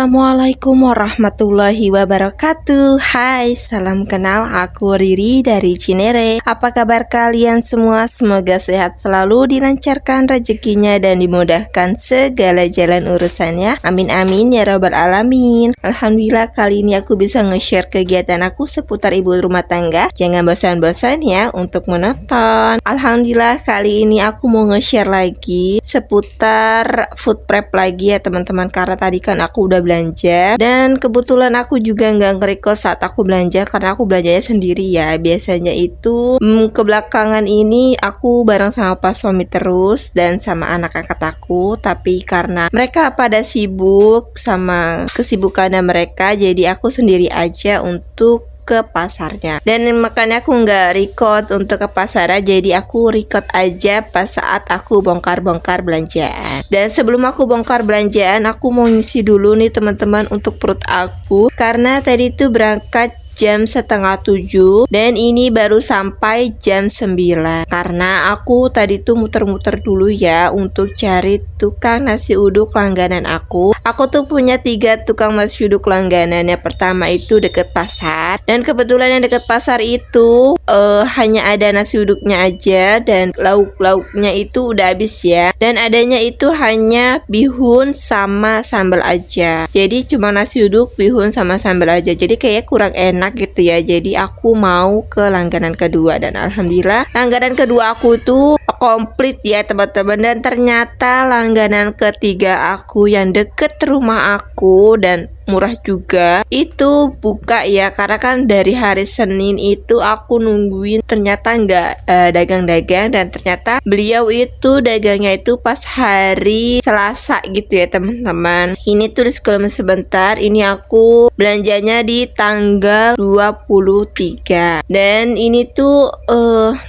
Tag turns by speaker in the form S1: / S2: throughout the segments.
S1: Assalamualaikum warahmatullahi wabarakatuh. Hai, salam kenal, aku Riri dari Cinere. Apa kabar kalian semua? Semoga sehat selalu, dilancarkan rezekinya dan dimudahkan segala jalan urusannya. Amin amin ya robbal alamin. Alhamdulillah kali ini aku bisa nge-share kegiatan aku seputar ibu rumah tangga. Jangan bosan-bosan ya untuk menonton. Alhamdulillah kali ini aku mau nge-share lagi seputar food prep lagi ya teman-teman, karena tadi kan aku udah belanja dan kebetulan aku juga nggak nge-record saat aku belanja karena aku belanjanya sendiri ya. Biasanya itu kebelakangan ini aku bareng sama pas suami terus dan sama anak angkat aku, tapi karena mereka pada sibuk sama kesibukannya mereka, jadi aku sendiri aja untuk ke pasarnya. Dan makanya aku nggak record untuk ke pasar, jadi aku record aja pas saat aku bongkar-bongkar belanjaan. Dan sebelum aku bongkar belanjaan, aku mau ngisi dulu nih teman-teman untuk perut aku, karena tadi tuh berangkat jam 6:30 dan ini baru sampai jam 9, karena aku tadi tuh muter-muter dulu ya untuk cari tukang nasi uduk langganan aku. Aku tuh punya 3 tukang nasi uduk langganan. Yang pertama itu deket pasar, dan kebetulan yang deket pasar itu hanya ada nasi uduknya aja dan lauk-lauknya itu udah habis ya, dan adanya itu hanya bihun sama sambal aja. Jadi cuma nasi uduk, bihun sama sambal aja, jadi kayak kurang enak gitu ya. Jadi aku mau ke langganan kedua, dan alhamdulillah langganan kedua aku tuh komplit ya teman-teman. Dan ternyata langganan ketiga aku yang deket rumah aku dan murah juga itu buka ya, karena kan dari hari Senin itu aku nungguin ternyata nggak dagang-dagang, dan ternyata beliau itu dagangnya itu pas hari Selasa gitu ya teman-teman. Ini tuh di scroll sebentar, ini aku belanjanya di tanggal 23, dan ini tuh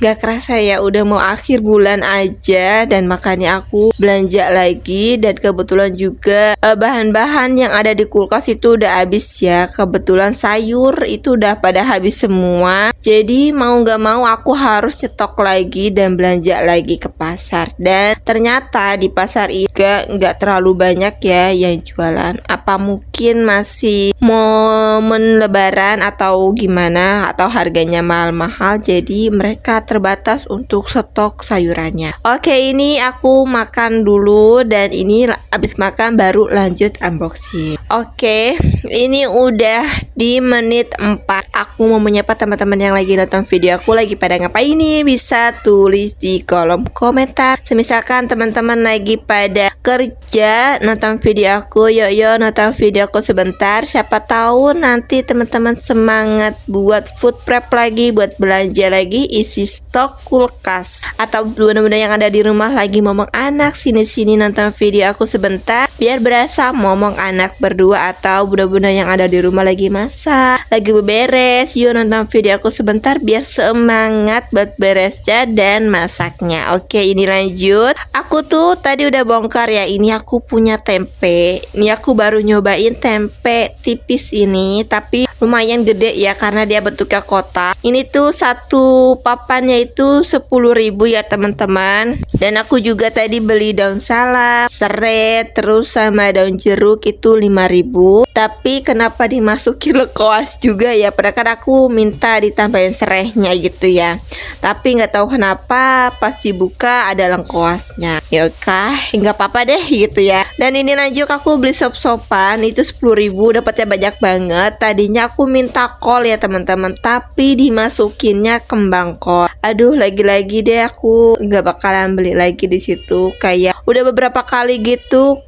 S1: nggak kerasa ya udah mau akhir bulan aja, dan makanya aku belanja lagi. Dan kebetulan juga bahan-bahan yang ada di kulkas itu udah habis ya. Kebetulan sayur itu udah pada habis semua, jadi mau gak mau aku harus stok lagi dan belanja lagi ke pasar. Dan ternyata di pasar ini gak terlalu banyak ya yang jualan. Apa mungkin masih momen lebaran atau gimana, atau harganya mahal-mahal, jadi mereka terbatas untuk stok sayurannya. Oke, ini aku makan dulu, dan ini abis makan baru lanjut unboxing. Oke, ini udah di menit 4. Aku mau menyapa teman-teman yang lagi nonton video aku lagi pada ngapain nih, bisa tulis di kolom komentar. Misalkan teman-teman lagi pada kerja nonton video aku, yuk nonton video aku sebentar. Siapa tahu nanti teman-teman semangat buat food prep lagi, buat belanja lagi, isi stok kulkas. Atau bunda-bunda yang ada di rumah lagi momong anak, sini-sini nonton video aku sebentar biar berasa momong anak berdua. Atau bunda-bunda yang ada di rumah lagi masak, lagi beberes, yuk nonton video aku sebentar biar semangat buat beresnya dan masaknya. Oke, ini lanjut. Aku tuh tadi udah bongkar ya, ini aku punya tempe. Ini aku baru nyobain tempe tipis ini, tapi lumayan gede ya karena dia bentuknya kotak. Ini tuh satu papannya itu 10.000 ya teman-teman. Dan aku juga tadi beli daun salam, serai, terus sama daun jeruk itu 5.000. Tapi kenapa dimasukin lengkoas juga ya, padahal kan aku minta ditambahin serehnya gitu ya. Tapi nggak tahu kenapa pas dibuka ada lengkoasnya. Ya oke, nggak apa-apa deh gitu ya. Dan ini lanjut aku beli sop-sopan itu 10.000, dapatnya banyak banget. Tadinya aku minta kol ya teman-teman, tapi dimasukinnya kembang kol. Aduh, lagi-lagi deh aku nggak bakalan beli lagi di situ. Kayak udah beberapa kali gitu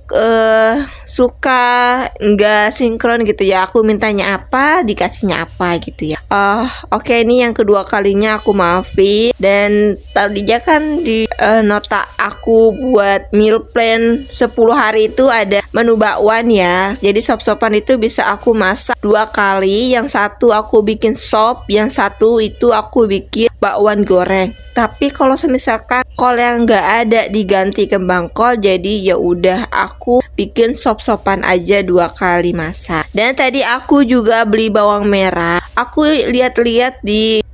S1: suka nggak sinkron gitu ya, aku mintanya apa dikasihnya apa gitu ya. Oke, ini yang kedua kalinya aku maafin. Dan tadinya kan di nota aku buat meal plan 10 hari itu ada menu bakwan ya, jadi sop-sopan itu bisa aku masak 2 kali. Yang satu aku bikin sop, yang satu itu aku bikin bakwan goreng. Tapi kalau misalkan kol yang nggak ada diganti kembang kol, jadi ya udah aku bikin sop-sopan aja 2 kali masak. Dan tadi aku juga beli bawang merah. Aku lihat-lihat di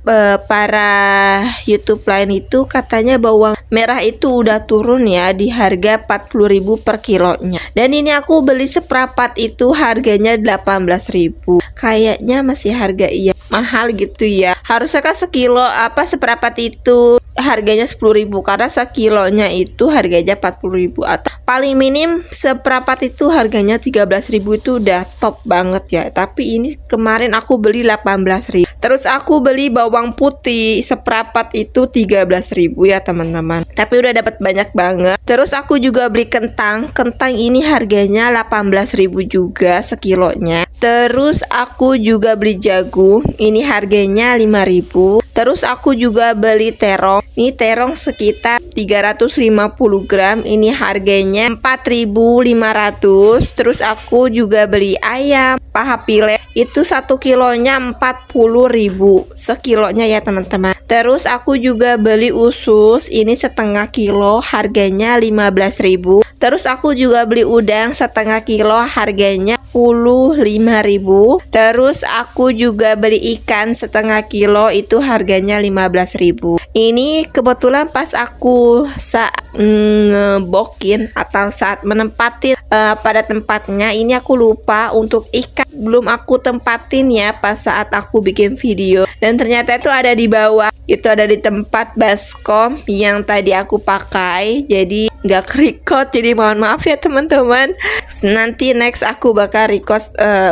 S1: para YouTube lain itu katanya bawang merah itu udah turun ya di harga 40.000 per kilonya. Dan ini aku beli seperapat itu harganya 18.000. Kayaknya masih harga mahal gitu ya. Harusnya kan sekilo seperapat itu harganya 10.000 karena sekilonya itu harganya 40.000, atau paling minim seperapat itu harganya 13.000 itu udah top banget ya. Tapi ini kemarin aku beli 18.000. Terus aku beli bawang putih seperapat itu 13.000 ya teman-teman. Tapi udah dapat banyak banget. Terus aku juga beli kentang. Kentang ini harganya 18.000 juga sekilonya. Terus aku juga beli jagung. Ini harganya 5.000. Terus aku juga beli terong. Ini terong sekitar 350 gram. Ini harganya 4.500. Terus aku juga beli ayam paha pile. Itu 1 kilonya 40.000 sekilonya ya teman-teman. Terus aku juga beli usus. Ini setengah kilo harganya 15.000. Terus aku juga beli udang setengah kilo harganya 15.000. Terus aku juga beli ikan setengah kilo itu harganya 15.000. Ini kebetulan pas aku saat ngebokin atau saat menempatin pada tempatnya, ini aku lupa untuk ikan belum aku tempatin ya pas saat aku bikin video. Dan ternyata itu ada di bawah, itu ada di tempat baskom yang tadi aku pakai, jadi nggak record, jadi mohon maaf ya teman-teman. Nanti next aku bakal record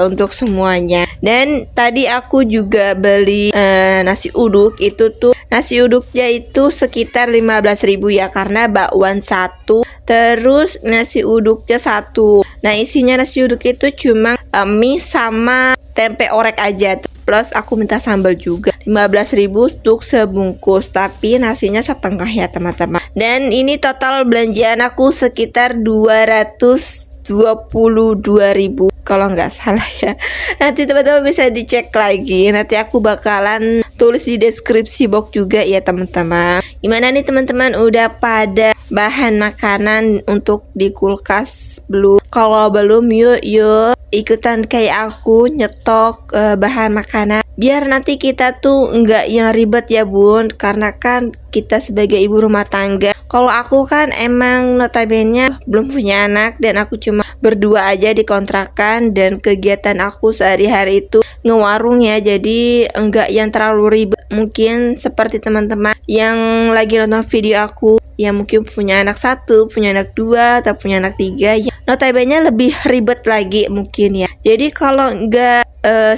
S1: untuk semuanya. Dan tadi aku juga beli nasi uduk. Itu tuh nasi uduknya itu sekitar 15.000 ya, karena bakwan 1, terus nasi uduknya 1. Nah isinya nasi uduk itu cuma mie sama tempe orek aja, plus aku minta sambal juga. 15.000 untuk sebungkus, tapi nasinya setengah ya teman-teman. Dan ini total belanjaan aku sekitar 222.000 kalau nggak salah ya. Nanti teman-teman bisa dicek lagi. Nanti aku bakalan tulis di deskripsi box juga ya teman-teman. Gimana nih teman-teman, udah pada bahan makanan untuk di kulkas belum? Kalau belum, yuk ikutan kayak aku nyetok bahan makanan, biar nanti kita tuh nggak yang ribet ya bun, karena kan kita sebagai ibu rumah tangga. Kalau aku kan emang notabene belum punya anak dan aku cuma berdua aja di kontrakan, dan kegiatan aku sehari-hari itu ngewarung ya, jadi enggak yang terlalu ribet. Mungkin seperti teman-teman yang lagi nonton video aku yang mungkin punya anak 1, punya anak 2, atau punya anak 3 ya, notabene lebih ribet lagi mungkin ya. Jadi kalau enggak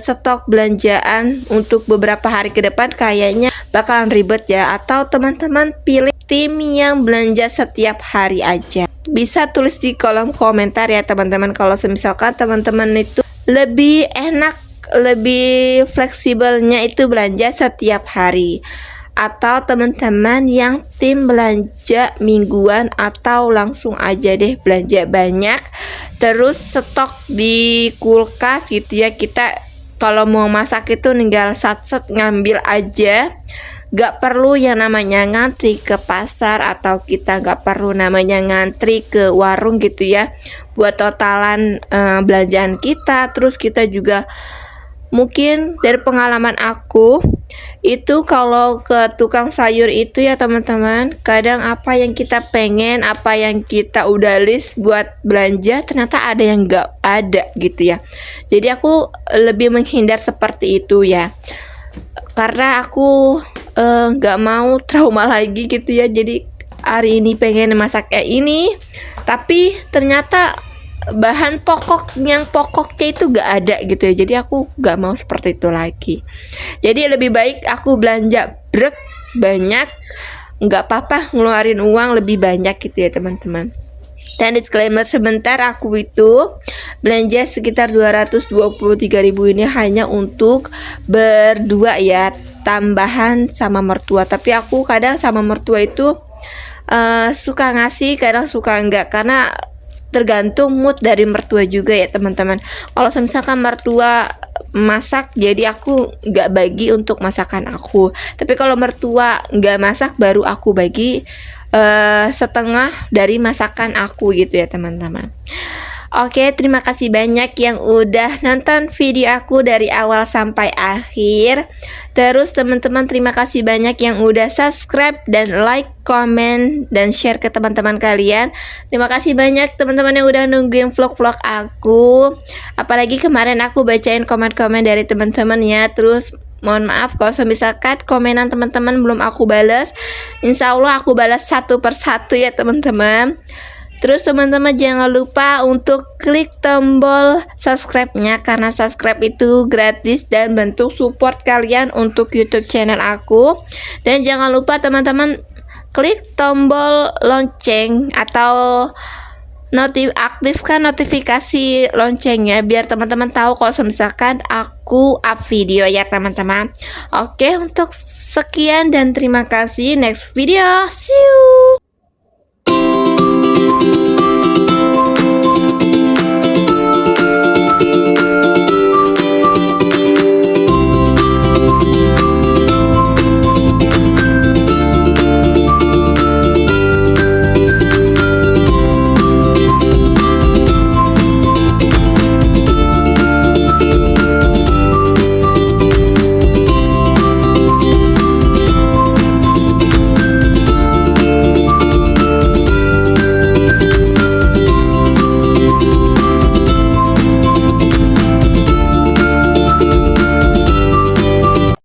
S1: stok belanjaan untuk beberapa hari ke depan kayaknya bakalan ribet ya. Atau teman-teman pilih tim yang belanja setiap hari aja. Bisa tulis di kolom komentar ya teman-teman, kalau misalkan teman-teman itu lebih enak, lebih fleksibelnya itu belanja setiap hari, atau teman-teman yang tim belanja mingguan, atau langsung aja deh belanja banyak terus stok di kulkas gitu ya. Kita kalau mau masak itu tinggal sat-set ngambil aja, gak perlu yang namanya ngantri ke pasar, atau kita gak perlu namanya ngantri ke warung gitu ya buat totalan belanjaan kita. Terus kita juga mungkin dari pengalaman aku itu kalau ke tukang sayur itu ya teman-teman, kadang apa yang kita pengen, apa yang kita udah list buat belanja, ternyata ada yang gak ada gitu ya. Jadi aku lebih menghindar seperti itu ya, karena aku gak mau trauma lagi gitu ya. Jadi hari ini pengen masak kayak ini, tapi ternyata bahan pokoknya itu gak ada gitu ya. Jadi aku gak mau seperti itu lagi. Jadi lebih baik aku belanja banyak, gak apa-apa ngeluarin uang lebih banyak gitu ya teman-teman. Dan disclaimer sebentar, aku itu belanja sekitar 223.000 ini hanya untuk berdua ya, tambahan sama mertua. Tapi aku kadang sama mertua itu suka ngasih, kadang suka enggak, karena tergantung mood dari mertua juga ya teman-teman. Kalau misalkan mertua masak, jadi aku nggak bagi untuk masakan aku. Tapi kalau mertua nggak masak, baru aku bagi setengah dari masakan aku gitu ya teman-teman. Oke, terima kasih banyak yang udah nonton video aku dari awal sampai akhir. Terus teman-teman terima kasih banyak yang udah subscribe dan like, komen, dan share ke teman-teman kalian. Terima kasih banyak teman-teman yang udah nungguin vlog-vlog aku. Apalagi kemarin aku bacain komen-komen dari teman-teman ya. Terus mohon maaf kalau misalkan komenan teman-teman belum aku balas. Insya Allah aku balas satu persatu ya teman-teman. Terus teman-teman jangan lupa untuk klik tombol subscribe-nya, karena subscribe itu gratis dan bentuk support kalian untuk YouTube channel aku. Dan jangan lupa teman-teman klik tombol lonceng atau aktifkan notifikasi loncengnya biar teman-teman tahu kalau misalkan aku up video ya teman-teman. Oke, untuk sekian dan terima kasih. Next video, see you.